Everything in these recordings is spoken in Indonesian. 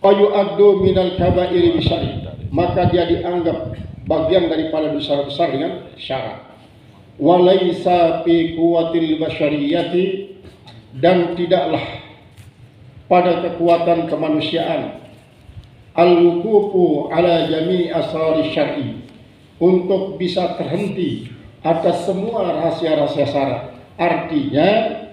fayu'addu minal kaba'iri bisyari, maka dia dianggap bagian daripada dosa besar dengan syarat. Walaysa fi quwwatil basyariyati, dan tidaklah pada kekuatan kemanusiaan al-wuqufu ala jami'i asrari syar'i, untuk bisa terhenti atas semua rahasia-rahasia syara. Artinya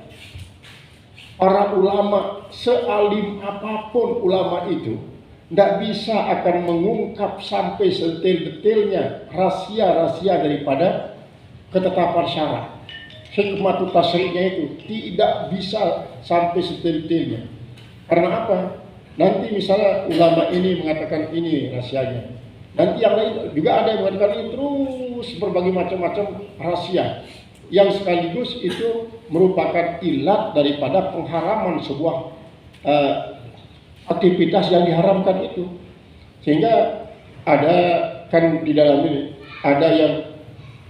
para ulama, sealim apapun ulama itu, tidak bisa akan mengungkap sampai sedetil-detilnya rahasia-rahasia daripada ketetapan syara. Hikmatu tasyriknya itu tidak bisa sampai sedetil-detilnya. Karena apa? Nanti misalnya ulama ini mengatakan ini rahasianya, nanti yang lain juga ada yang mengatakan ini, terus berbagai macam-macam rahasia yang sekaligus itu merupakan ilat daripada pengharaman sebuah aktivitas yang diharamkan itu. Sehingga ada kan di dalam ini ada yang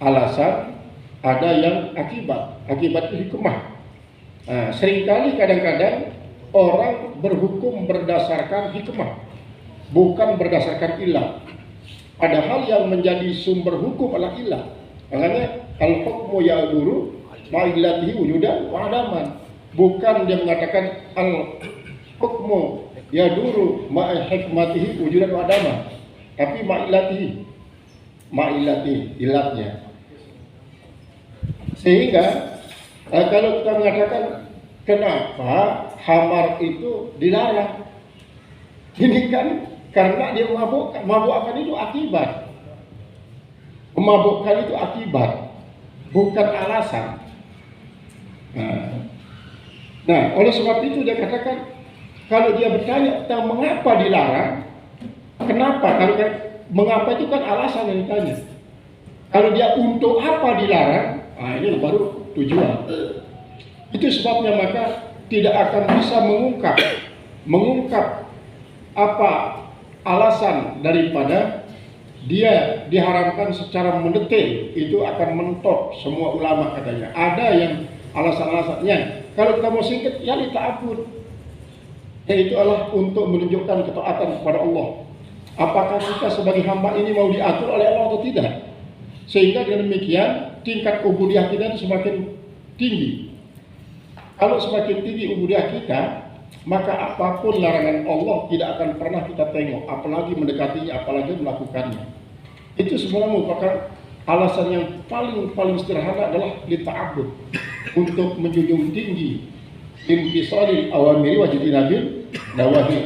alasan, ada yang akibat. Akibat itu hikmah. Nah, seringkali kadang-kadang orang berhukum berdasarkan hikmah, bukan berdasarkan ilah. Padahal yang menjadi sumber hukum adalah ilah. Makanya al-hukmu ya'duru ma'illatihi wujudan wa adaman. Bukan dia mengatakan al-hukmu ya'duru ma'ihikmatihi wujudan wa adaman, tapi ma'illatihi, ilatnya. Sehingga kalau kita mengatakan kenapa khamar itu dilarang, ini kan karena dia memabukkan. Memabukkan itu akibat. Memabukkan itu akibat, bukan alasan. Nah, oleh sebab itu dia katakan, kalau dia bertanya tentang mengapa dilarang, kenapa? Kalau mengapa itu kan alasan yang ditanya. Kalau dia untuk apa dilarang, ini baru tujuan. Itu sebabnya maka tidak akan bisa mengungkap apa alasan daripada dia diharamkan secara mendetail. Itu akan mentok semua ulama katanya. Ada yang alasan-alasannya. Kalau kita mau singkat, ya lita'abud, yaitu adalah untuk menunjukkan ketaatan kepada Allah. Apakah kita sebagai hamba ini mau diatur oleh Allah atau tidak? Sehingga dengan demikian tingkat ubudiyah kita itu semakin tinggi. Kalau semakin tinggi ubudiyah kita, maka apapun larangan Allah tidak akan pernah kita tengok, apalagi mendekatinya, apalagi melakukannya. Itu sebenarnya merupakan alasan yang paling sederhana adalah lita'abud, untuk menjunjung tinggi imtisalil awamiri wa jitinabil nawahi.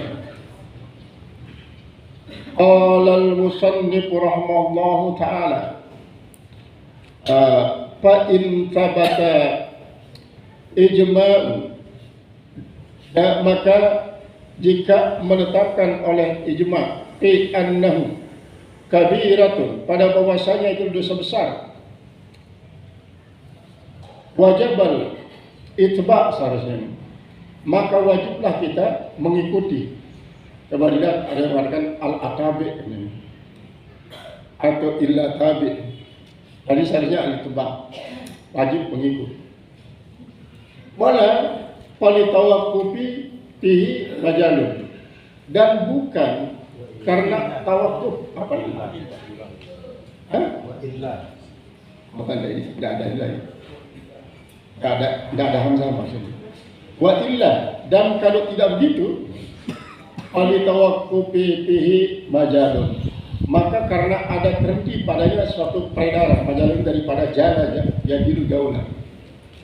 Qala al-musannif rahimahullahu ta'ala, fa in thabata ijma'u, maka jika menetapkan oleh ijma' fi annahu kabiratun, pada bahwasanya itu dosa besar, wajibal itba' seharusnya, maka wajiblah kita mengikuti. Coba dilihat, ada yang mengatakan al-atabi atau illa tabi. Tadi seharusnya al-itba', wajib mengikut. Wala falitawaqqufi fihi majalun, dan bukan karena tawakuf apa ini? Bukan ini, tidak ada nilai. Tidak ada hamzah maksudnya. Wa illa, dan kalau tidak begitu, falitawaqqufi fihi majalun, maka karena ada terhenti padanya suatu peredaran, majalun daripada jala yadilu jaulah.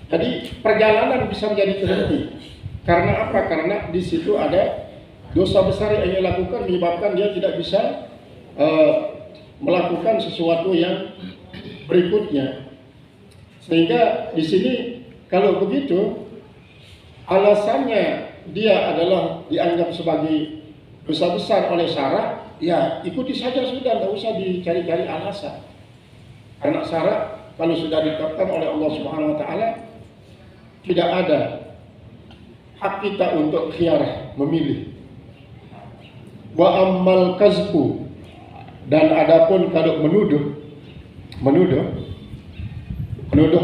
Jadi perjalanan bisa menjadi terhenti. Karena apa? Karena di situ ada dosa besar yang ia lakukan, menyebabkan dia tidak bisa melakukan sesuatu yang berikutnya. Sehingga di sini kalau begitu, alasannya dia adalah dianggap sebagai dosa besar oleh syara, ya ikuti saja sudah, tidak usah dicari-cari alasan. Karena syara kalau sudah ditetapkan oleh Allah Subhanahu Wa Taala, tidak ada hak kita untuk khiyarah, memilih. Wa ammal kazbu, dan adapun kalau menuduh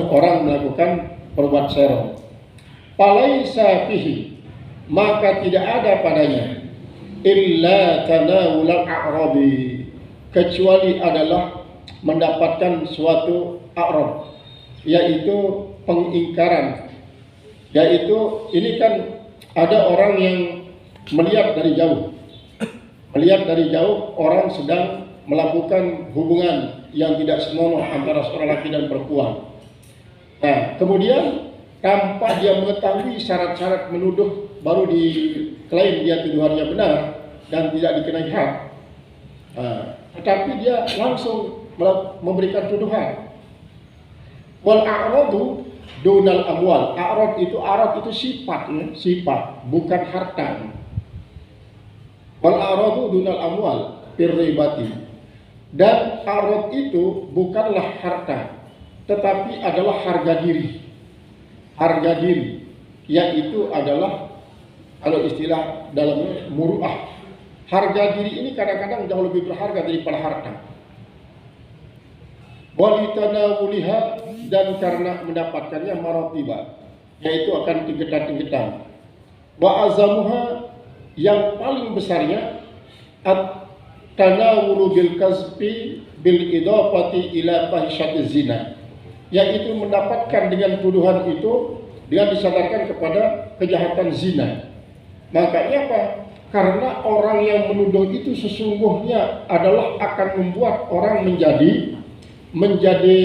orang melakukan perbuatan serong, falaisa fihi, maka tidak ada padanya illa tanawulal a'rabi, kecuali adalah mendapatkan suatu a'rab, yaitu pengingkaran. Yaitu ini kan ada orang yang melihat dari jauh. Melihat dari jauh orang sedang melakukan hubungan yang tidak senonoh antara seorang laki dan perempuan. Nah, kemudian tanpa dia mengetahui syarat-syarat menuduh, baru diklaim dia tuduhannya benar dan tidak dikenai hak. Tetapi dia langsung memberikan tuduhan. Wal a'radu dunal amwal. A'rad itu sifat, ya? Sifat, bukan harta. Wal a'radu dunal amwal firribati. Dan a'rad itu bukanlah harta, tetapi adalah harga diri. Harga diri, yaitu adalah, kalau istilah dalamnya, muru'ah. Harga diri ini kadang-kadang jauh lebih berharga daripada harta. Walitanawuliha, dan karena mendapatkannya maratiba, yaitu akan tingkatan-tingkatan. Wa azamuha, yang paling besarnya at-tanawulu bil kasbi bil idafati ila fahisyatiz zina, yaitu mendapatkan dengan tuduhan itu dengan disadarkan kepada kejahatan zina. Makanya apa? Karena orang yang menuduh itu sesungguhnya adalah akan membuat orang menjadi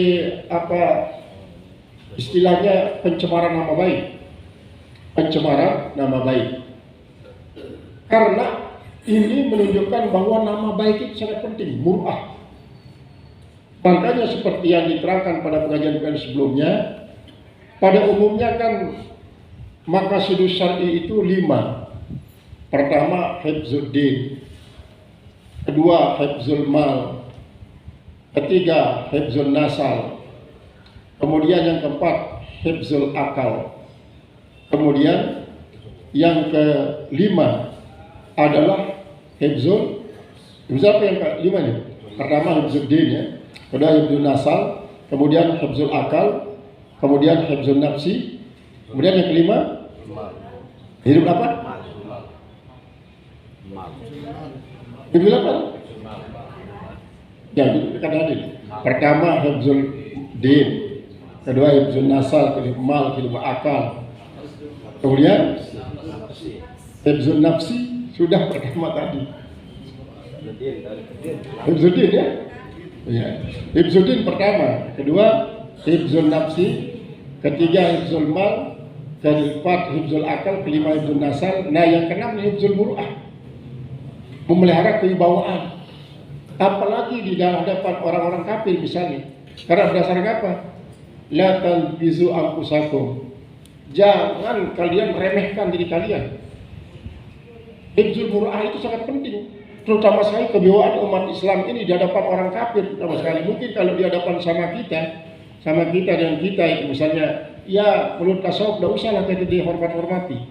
apa istilahnya, pencemaran nama baik. Pencemaran nama baik. Karena ini menunjukkan bahwa nama baik itu sangat penting, mur'ah. Makanya seperti yang diterangkan pada pengajian sebelumnya, pada umumnya kan maqasidus syar'i itu 5. Pertama, hifzuddin. Kedua, hifzul mal. Ketiga, hifzul nasal. Kemudian yang keempat, hifzul akal. Kemudian yang kelima adalah hifzul apa yang kelima nih? Pertama hifzuddin, ya. Kedua hifzul nasal, kemudian hifzul akal, kemudian hifzul nafsi, kemudian yang kelima hidup apa? Hifzul apa? Ya, itu kata hadis. Pertama hifzul din, kedua hifzul nasal, kedua mal, kedua akal, kemudian hifzul nafsi. Sudah pertama tadi. Hifzuddin, ya? Ya. Hifzuddin pertama, kedua hifzul nafsi, ketiga hifzul mal, keempat hifzul akal, kelima hifzul nasal. Nah, yang keenam hifzul muru'ah, memelihara kewibawaan. Apalagi di hadapan orang-orang kafir misalnya. Karena berdasarkan apa? La talbizu anfusakum. Jangan kalian remehkan diri kalian. Hifzul muru'ah itu sangat penting, terutama sekali kewibawaan umat Islam ini di hadapan orang kafir, terutama sekali. Mungkin kalau di hadapan sama kita dan kita itu misalnya, ya menurut tasawuf tidak usahlah kita dihormat-hormati,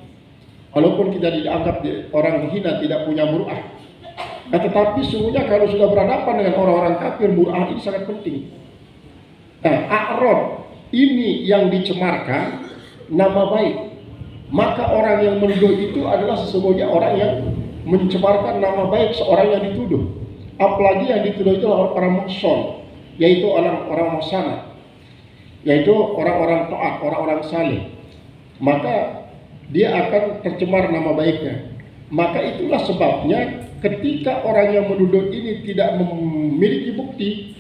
walaupun kita dianggap orang hina, tidak punya muru'ah. Nah, tetapi sungguhnya kalau sudah berhadapan dengan orang-orang kafir, muru'ah ini sangat penting. Nah, a'rad ini yang dicemarkan nama baik. Maka orang yang menuduh itu adalah sesungguhnya orang yang mencemarkan nama baik seorang yang dituduh. Apalagi yang dituduh itu adalah orang muhsan, yaitu orang muhsanah, yaitu orang-orang taat, orang-orang saleh. Maka dia akan tercemar nama baiknya. Maka itulah sebabnya ketika orang yang menuduh ini tidak memiliki bukti,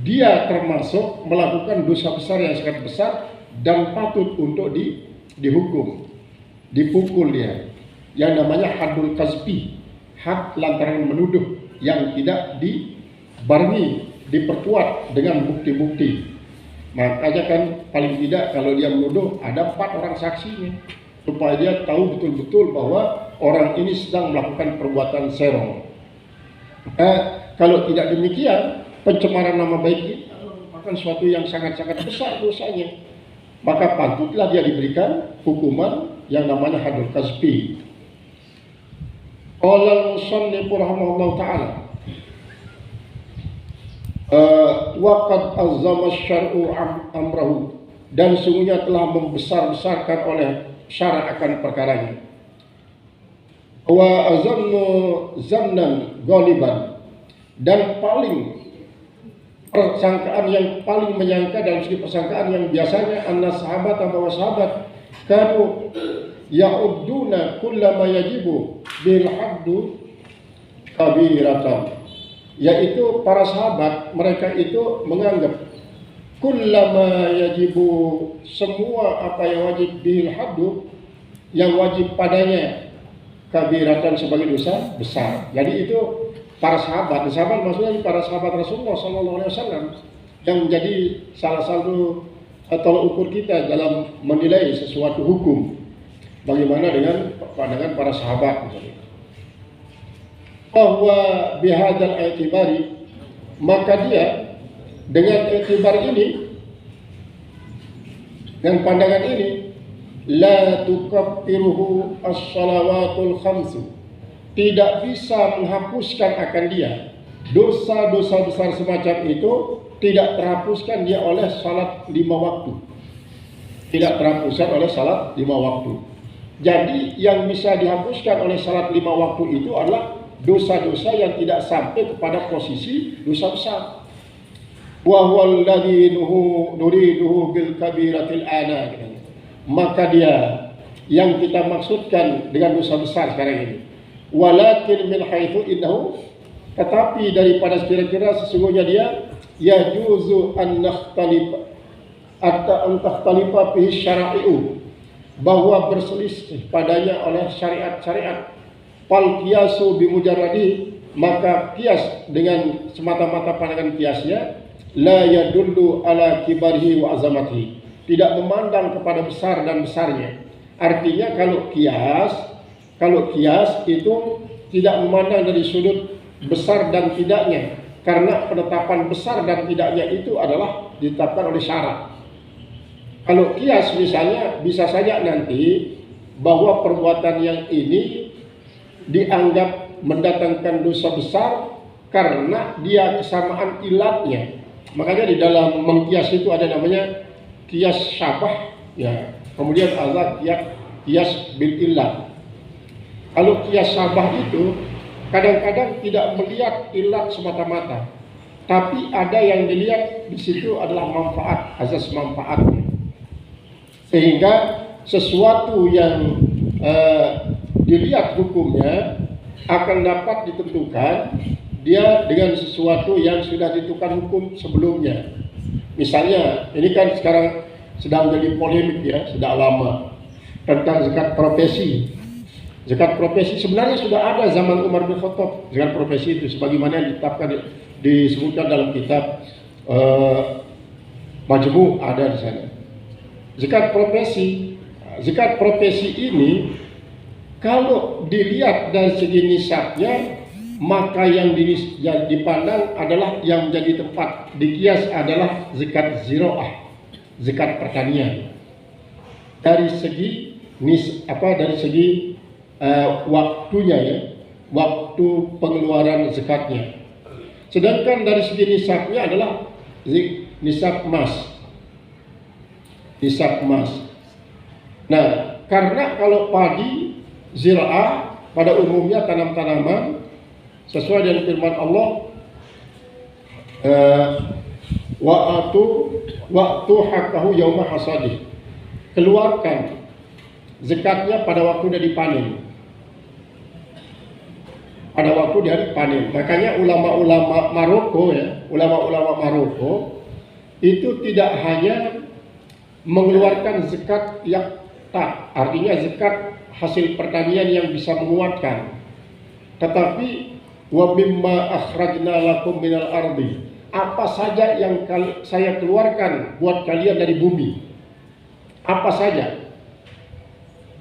dia termasuk melakukan dosa besar yang sangat besar dan patut untuk dihukum. Dipukul dia, yang namanya haddul kasbi, had lantaran menuduh yang tidak dibarengi, diperkuat dengan bukti-bukti. Makanya kan paling tidak kalau dia menuduh ada 4 orang saksinya, supaya dia tahu betul-betul bahwa orang ini sedang melakukan perbuatan serong. Kalau tidak demikian, pencemaran nama baik ini merupakan suatu yang sangat-sangat besar dosanya. Maka patutlah dia diberikan hukuman yang namanya haddul kasbi. Qala al-musannif rahimahullah ta'ala, waqad azzama syar'u amrahu, dan sungguhnya telah membesar-besarkan oleh syara akan perkaranya. wa azannu zannan ghaliban, dan paling persangkaan yang paling menyangka dalam segi persangkaan yang biasanya anna sahabat bahwa sahabat kanu ya'udduna kullama yajibu bil haddu kabiratan, yaitu para sahabat mereka itu menganggap kullama yajibu, semua apa yang wajib bil haddu, yang wajib padanya, kabiratan sebagai dosa besar. Jadi itu para sahabat maksudnya para sahabat Rasulullah SAW yang menjadi salah satu tolak ukur kita dalam menilai sesuatu hukum. Bagaimana dengan pandangan para sahabat misalnya. Bahwa bihadal i'tibari, maka dia dengan i'tibar ini, dengan pandangan ini, la tukaffiruhu as-salawatul khamsu, tidak bisa menghapuskan akan dia dosa-dosa besar semacam itu, tidak terhapuskan dia oleh salat 5 waktu, tidak terhapuskan oleh salat 5 waktu. Jadi yang bisa dihapuskan oleh salat 5 waktu itu adalah dosa-dosa yang tidak sampai kepada posisi dosa besar. Wa huwal ladzi nuriduhu bil kabiratil ana, maka dia yang kita maksudkan dengan dosa besar sekarang ini. Walakin min haitsu innahu, tetapi daripada kira-kira sesungguhnya dia yajuzu an nakhtalifa fihi syara'i'u, bahwa berselisih padanya oleh syariat-syariat. Fal qiyasu bi mujarradi, maka kias dengan semata-mata pandangan kiasnya la yadullu ala kibarihi wa azamatihi, tidak memandang kepada besar dan besarnya. Artinya kalau kias itu tidak memandang dari sudut besar dan tidaknya, karena penetapan besar dan tidaknya itu adalah ditetapkan oleh syarat. Kalau kias misalnya bisa saja nanti bahwa perbuatan yang ini dianggap mendatangkan dosa besar karena dia kesamaan ilatnya. Makanya di dalam mengkias itu ada namanya kias syabah, ya. Kemudian ada kias bil ilat. Kalau kias syabah itu kadang-kadang tidak melihat ilat semata-mata, tapi ada yang dilihat di situ adalah manfaat, azas manfaatnya. Sehingga sesuatu yang dilihat hukumnya akan dapat ditentukan dia dengan sesuatu yang sudah ditentukan hukum sebelumnya. Misalnya ini kan sekarang sedang jadi polemik ya, sudah lama, tentang zakat profesi. Zakat profesi sebenarnya sudah ada zaman Umar bin Khattab. Zakat profesi itu sebagaimana ditetapkan disebutkan dalam kitab Majmu' ada di sana. Zakat profesi ini kalau dilihat dari segi nisabnya, maka yang dipandang adalah yang menjadi tempat dikias adalah zakat ziraah, zakat pertanian. Dari segi waktunya ya, waktu pengeluaran zakatnya. Sedangkan dari segi nisabnya adalah nisab emas. Nisab emas. Nah, karena kalau padi ziraah pada umumnya tanam-tanaman sesuai dengan firman Allah, wa'tu haqqahu yauma hasadih, keluarkan zakatnya pada waktu dia dipanen, pada waktu dia dipanen. Makanya ulama-ulama Maroko itu tidak hanya mengeluarkan zakat yang tak, artinya zakat hasil pertanian yang bisa menguatkan, tetapi wa mimma akhrajna lakum minal ardi, apa saja yang saya keluarkan buat kalian dari bumi, apa saja,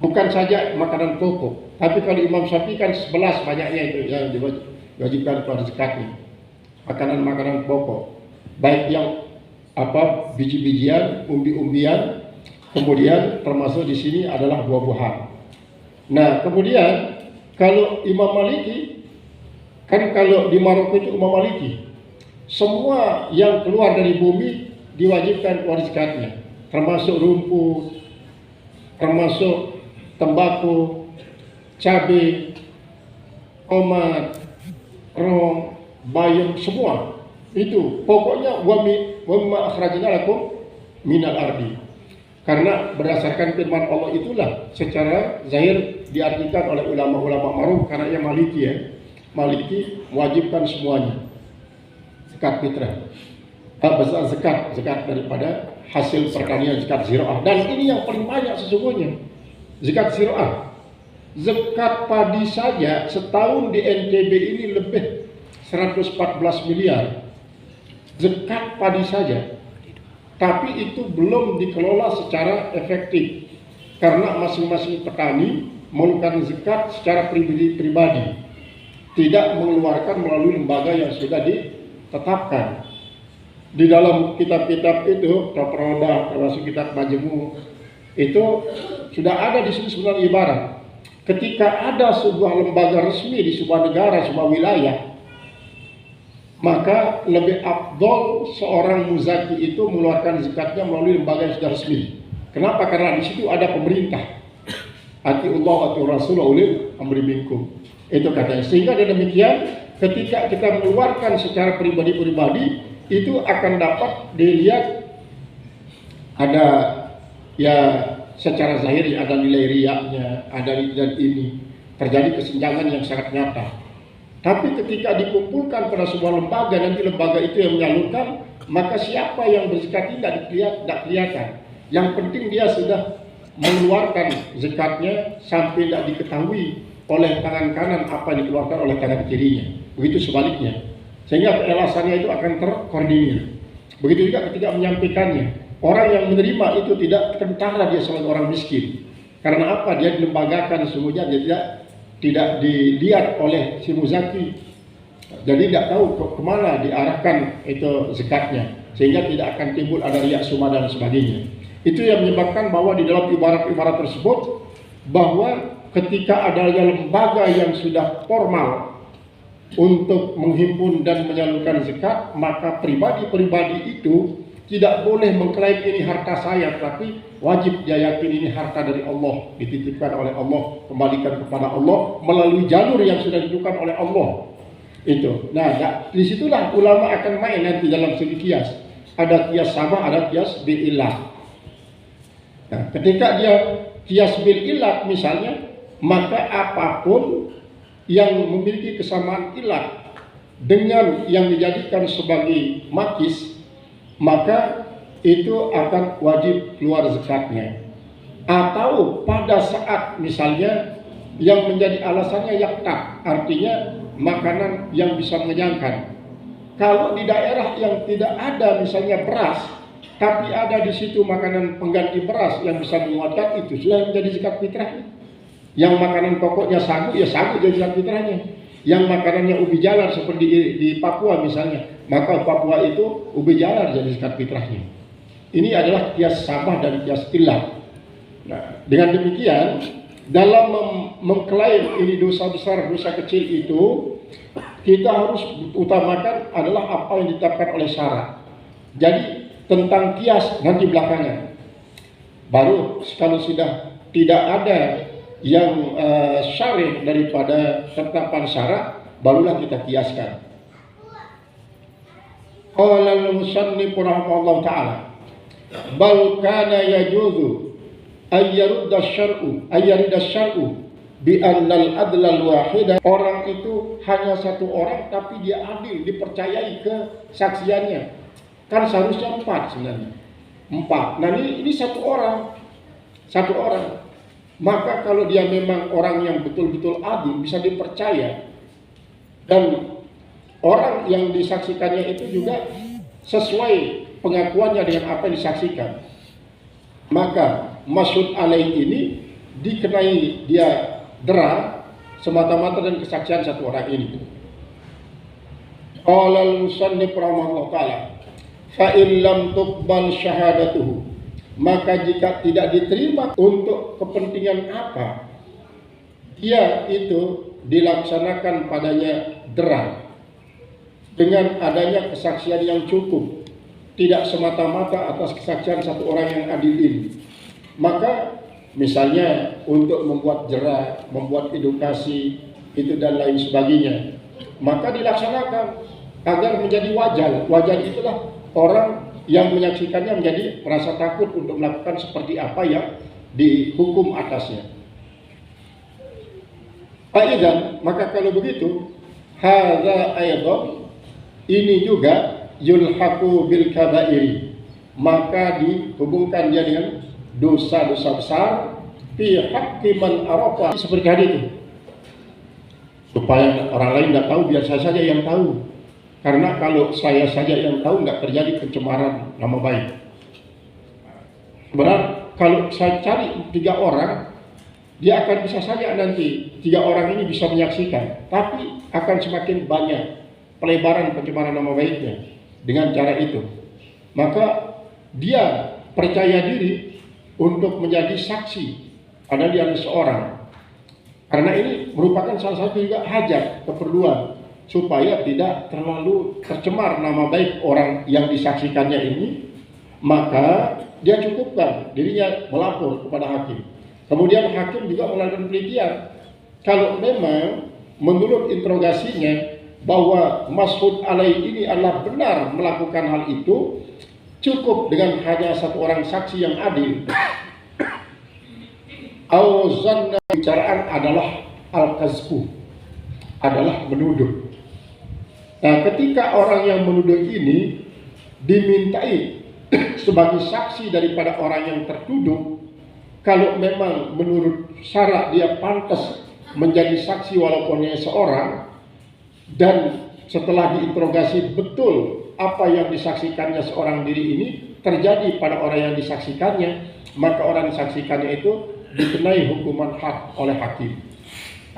bukan saja makanan pokok. Tapi kalau Imam Syafi'i kan 11 banyaknya itu yang diwajibkan keluar zakatnya, makanan-makanan pokok, baik yang biji-bijian, umbi-umbian, kemudian termasuk di sini adalah buah-buahan. Nah, kemudian kalau Imam Maliki, kan kalau di Maroko itu Imam Maliki, semua yang keluar dari bumi diwajibkan keluar zakatnya, termasuk rumput, termasuk tembakau, cabai, tomat, terong, bayam, semua. Itu pokoknya wa mimma akhrajna lakum minal ardi. Karena berdasarkan firman Allah itulah secara zahir diartikan oleh ulama-ulama ma'ruf, karena ia Maliki ya. Maliki mewajibkan semuanya. Zakat fitrah. Zakat daripada hasil pertanian, zakat ziraah. Dan ini yang paling banyak sesungguhnya. Zakat ziraah. Zakat padi saja setahun di NTB ini lebih 114 miliar. Zakat padi saja. Tapi itu belum dikelola secara efektif karena masing-masing petani mengeluarkan zakat secara pribadi, tidak mengeluarkan melalui lembaga yang sudah ditetapkan. Di dalam kitab-kitab itu, Roda, termasuk kitab Majmu, itu sudah ada di sini sebenarnya ibarat. Ketika ada sebuah lembaga resmi di sebuah negara, sebuah wilayah, maka lebih afdol seorang muzaki itu mengeluarkan zakatnya melalui lembaga yang sudah resmi. Kenapa? Karena di situ ada pemerintah. Atiullah ati Rasulullah ulil amri minkum. Itu katanya. Sehingga dengan demikian ketika kita mengeluarkan secara pribadi-pribadi itu akan dapat dilihat ada ya secara zahir ada nilai riyaknya, ada dan ini terjadi kesenjangan yang sangat nyata. Tapi ketika dikumpulkan pada sebuah lembaga, nanti lembaga itu yang menyalurkan, maka siapa yang berzakat tidak kelihatan. Yang penting dia sudah mengeluarkan zakatnya sampai tidak diketahui oleh tangan kanan apa yang dikeluarkan oleh tangan kirinya. Begitu sebaliknya. Sehingga keelasannya itu akan terkoordinir. Begitu juga ketika menyampaikannya. Orang yang menerima itu tidak kentara dia sebagai orang miskin. Karena apa? Dia dilembagakan sesungguhnya, dia tidak dilihat oleh si muzaki, jadi tidak tahu kemana diarahkan itu zakatnya, sehingga tidak akan timbul ada riak sumah dan sebagainya. Itu yang menyebabkan bahwa di dalam ibarat-ibarat tersebut bahwa ketika adanya lembaga yang sudah formal untuk menghimpun dan menyalurkan zakat, maka pribadi-pribadi itu tidak boleh mengklaim ini harta saya, tapi wajib dia yakin ini harta dari Allah, dititipkan oleh Allah, kembalikan kepada Allah melalui jalur yang sudah ditentukan oleh Allah. Itu. Nah, disitulah ulama akan main nanti dalam segi kias. Ada kias sama, ada kias bil ilah. Nah, ketika dia kias bil ilah misalnya, maka apapun yang memiliki kesamaan ilah dengan yang dijadikan sebagai makis, maka itu akan wajib keluar zakatnya. Atau pada saat misalnya yang menjadi alasannya yaktak, artinya makanan yang bisa mengenyangkan. Kalau di daerah yang tidak ada misalnya beras, tapi ada di situ makanan pengganti beras yang bisa menguatkan, itu sudah menjadi zakat fitrahnya. Yang makanan pokoknya sagu, ya sagu jadi zakat fitrahnya. Yang makanannya ubi jalar seperti di Papua misalnya, maka Papua itu ubi jalar jadi zakat fitrahnya. Ini adalah kias sabah dan kias ilah. Nah, dengan demikian dalam mengklaim ini dosa besar, dosa kecil itu, kita harus utamakan adalah apa yang ditetapkan oleh syarak. Jadi tentang kias nanti belakangan. Baru kalau sudah tidak ada yang syarih daripada ketetapan syarak, barulah kita kiaskan. Qala al-musannif rahimahullah ta'ala, bal kana yajuzu ayyarudda syar'u bi anna al-adla al-wahida. Orang itu hanya satu orang tapi dia adil, dipercayai kesaksiannya. Kan seharusnya 4 sebenarnya. 4. Nah ini satu orang. Maka kalau dia memang orang yang betul-betul adil, bisa dipercaya, dan orang yang disaksikannya itu juga sesuai pengakuannya dengan apa yang disaksikan, maka maksud alaih ini dikenai dia dera semata-mata dan kesaksian satu orang ini. Qala al-musannif rahimahullah ta'ala, fa in lam tuqbal syahadatuhu, maka jika tidak diterima untuk kepentingan apa dia itu dilaksanakan padanya dera dengan adanya kesaksian yang cukup, tidak semata-mata atas kesaksian satu orang yang adil ini, maka misalnya untuk membuat jera, membuat edukasi itu dan lain sebagainya, maka dilaksanakan agar menjadi wajar. Wajar itulah orang yang menyaksikannya menjadi merasa takut untuk melakukan seperti apa yang dihukum atasnya. Aidan, maka kalau begitu, hadza aidan, ini juga yulhaqu bil kabairi, maka dihubungkan dia dengan dosa-dosa besar fi haqqi man arafa, seperti tadi itu. Supaya orang lain tidak tahu, biar saya saja yang tahu. Karena kalau saya saja yang tahu, nggak terjadi pencemaran nama baik. Benar, kalau saya cari 3 orang, dia akan bisa saja nanti 3 orang ini bisa menyaksikan, tapi akan semakin banyak pelebaran pencemaran nama baiknya dengan cara itu. Maka dia percaya diri untuk menjadi saksi pada dia seorang. Karena ini merupakan salah satu juga hajat, keperluan, supaya tidak terlalu tercemar nama baik orang yang disaksikannya ini, maka dia cukupkan dirinya melapor kepada hakim. Kemudian hakim juga melakukan penelitian. Kalau memang menurut interogasinya bahwa Mas'ud alaih ini adalah benar melakukan hal itu, cukup dengan hanya 1 orang saksi yang adil. Auzanna, bicaraan adalah al-kazfu, adalah menuduh. Nah, ketika orang yang menuduh ini dimintai sebagai saksi daripada orang yang tertuduh, kalau memang menurut syarat dia pantas menjadi saksi walaupun hanya seorang, dan setelah diinterogasi betul apa yang disaksikannya seorang diri ini terjadi pada orang yang disaksikannya, maka orang disaksikannya itu dikenai hukuman had oleh hakim.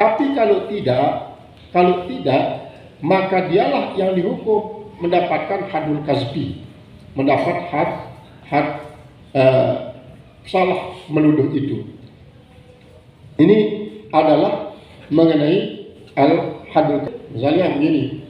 Tapi kalau tidak, maka dialah yang dihukum mendapatkan hadul kazbi, mendapat had salah menuduh itu. Ini adalah mengenai al hadul. Misalnya begini,